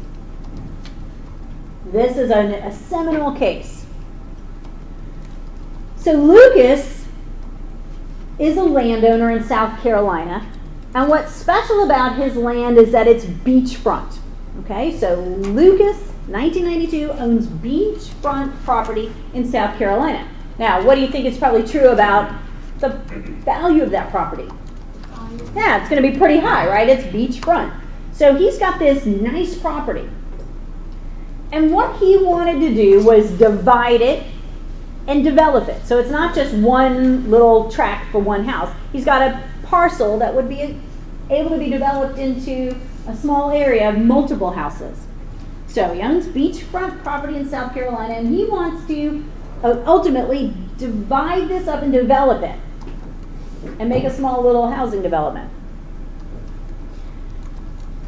This is a seminal case. So Lucas is a landowner in South Carolina, and what's special about his land is that it's beachfront. Okay, so Lucas, 1992, owns beachfront property in South Carolina. Now, what do you think is probably true about the value of that property? Yeah, it's going to be pretty high, right? It's beachfront. So he's got this nice property. And what he wanted to do was divide it and develop it. So it's not just one little tract for one house. He's got a parcel that would be able to be developed into a small area of multiple houses. So he owns beachfront property in South Carolina, and he wants to ultimately divide this up and develop it and make a small little housing development.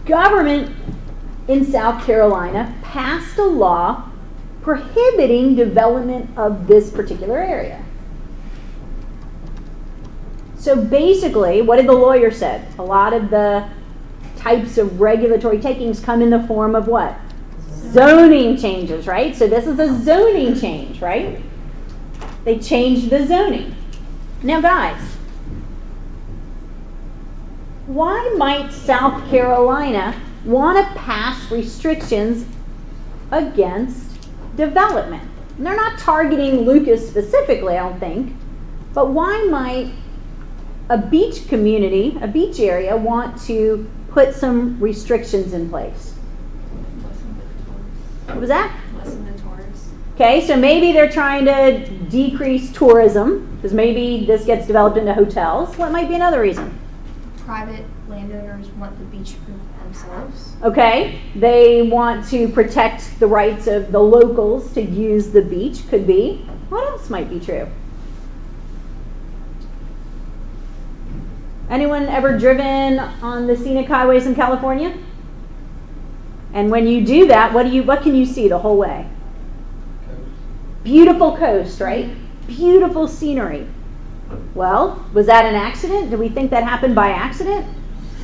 Government in South Carolina passed a law prohibiting development of this particular area. So basically, what did the lawyer say? A lot of the types of regulatory takings come in the form of what? Zoning changes, right? So this is a zoning change, right? They changed the zoning. Now guys, why might South Carolina want to pass restrictions against development? And they're not targeting Lucas specifically, I don't think, but why might a beach community, a beach area, want to put some restrictions in place? What was that? Lessen the tourists. Okay, so maybe they're trying to decrease tourism, because maybe this gets developed into hotels. What might be another reason? Private landowners want the beach for themselves. Okay, they want to protect the rights of the locals to use the beach, could be. What else might be true? Anyone ever driven on the scenic highways in California? And when you do that, what can you see the whole way? Beautiful coast, right? Beautiful scenery. Well, was that an accident? Do we think that happened by accident?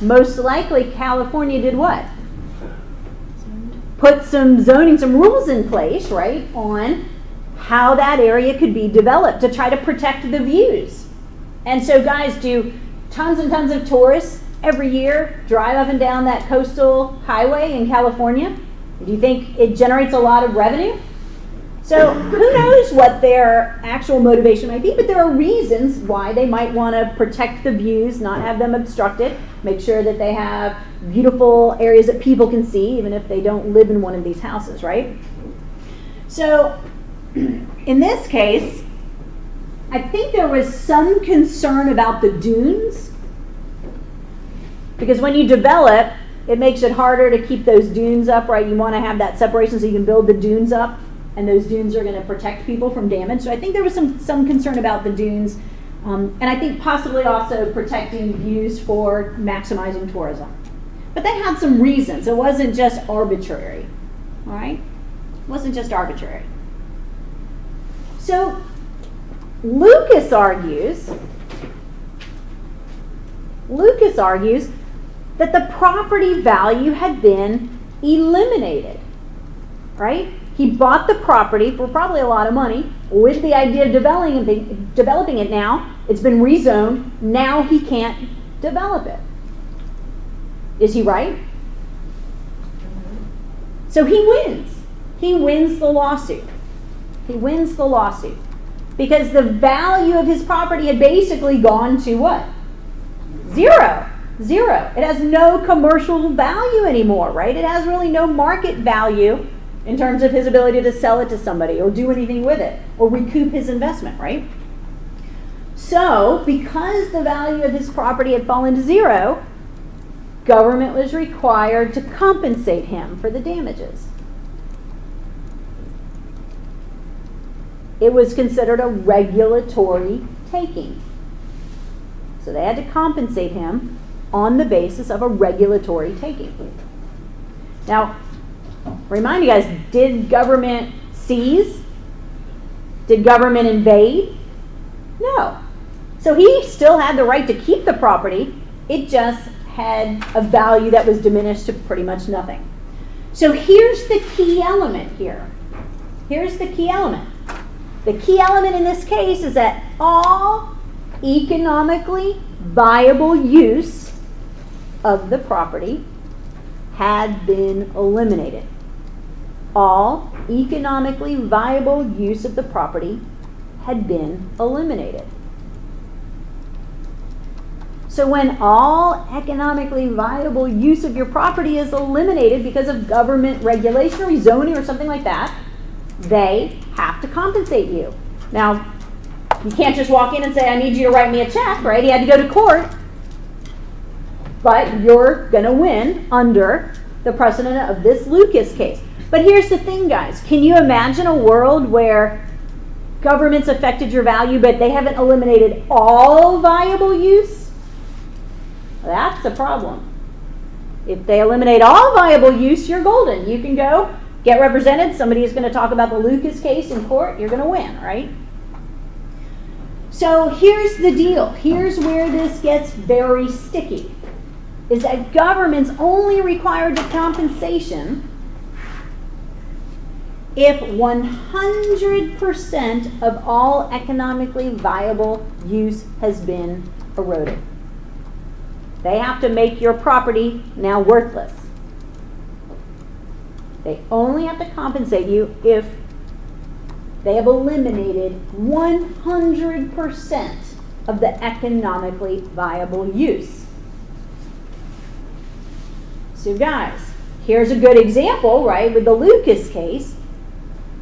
Most likely California did what? Put some zoning, some rules in place, right, on how that area could be developed to try to protect the views. And so guys, do tons and tons of tourists every year drive up and down that coastal highway in California? Do you think it generates a lot of revenue? So who knows what their actual motivation might be, but there are reasons why they might want to protect the views, not have them obstructed, make sure that they have beautiful areas that people can see, even if they don't live in one of these houses, right? So in this case, I think there was some concern about the dunes, because when you develop, it makes it harder to keep those dunes up, right? You want to have that separation so you can build the dunes up, and those dunes are going to protect people from damage. So I think there was some concern about the dunes, and I think possibly also protecting views for maximizing tourism. But they had some reasons. It wasn't just arbitrary, all right? It wasn't just arbitrary. So Lucas argues that the property value had been eliminated, right? He bought the property for probably a lot of money with the idea of developing it now. It's been rezoned. Now he can't develop it. Is he right? So he wins. He wins the lawsuit. He wins the lawsuit. Because the value of his property had basically gone to what? Zero. Zero. It has no commercial value anymore, right? It has really no market value in terms of his ability to sell it to somebody or do anything with it or recoup his investment, right? So, because the value of his property had fallen to zero, government was required to compensate him for the damages. It was considered a regulatory taking. So they had to compensate him on the basis of a regulatory taking. Now, remind you guys, did government seize? Did government invade? No. So he still had the right to keep the property. It just had a value that was diminished to pretty much nothing. So here's the key element here. Here's the key element. The key element in this case is that all economically viable use of the property had been eliminated. All economically viable use of the property had been eliminated. So when all economically viable use of your property is eliminated because of government regulation or rezoning or something like that, they have to compensate you. Now, you can't just walk in and say, I need you to write me a check, right? He had to go to court. But you're going to win under the precedent of this Lucas case. But here's the thing, guys. Can you imagine a world where government's affected your value, but they haven't eliminated all viable use? That's a problem. If they eliminate all viable use, you're golden. You can go get represented. Somebody is going to talk about the Lucas case in court. You're going to win, right? So here's the deal. Here's where this gets very sticky. Is that government's only required to compensation if 100% of all economically viable use has been eroded. They have to make your property now worthless. They only have to compensate you if they have eliminated 100% of the economically viable use. So guys, here's a good example, right, with the Lucas case.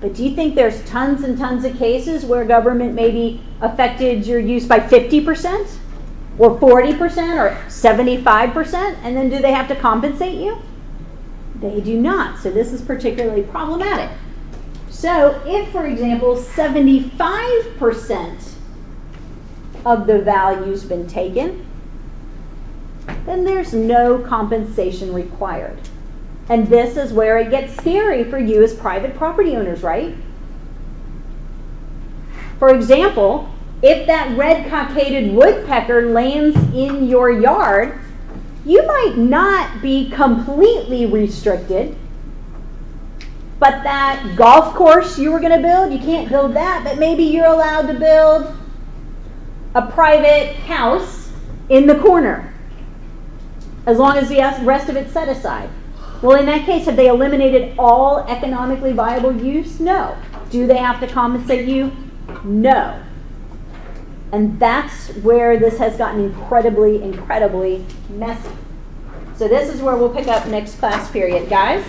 But do you think there's tons and tons of cases where government maybe affected your use by 50% or 40% or 75%? And then do they have to compensate you? They do not. So this is particularly problematic. So if, for example, 75% of the value's been taken, then there's no compensation required. And this is where it gets scary for you as private property owners, right? For example, if that red-cockaded woodpecker lands in your yard, you might not be completely restricted, but that golf course you were going to build, you can't build that, but maybe you're allowed to build a private house in the corner, as long as the rest of it's set aside. Well, in that case, have they eliminated all economically viable use? No. Do they have to compensate you? No. And that's where this has gotten incredibly, incredibly messy. So this is where we'll pick up next class period, guys.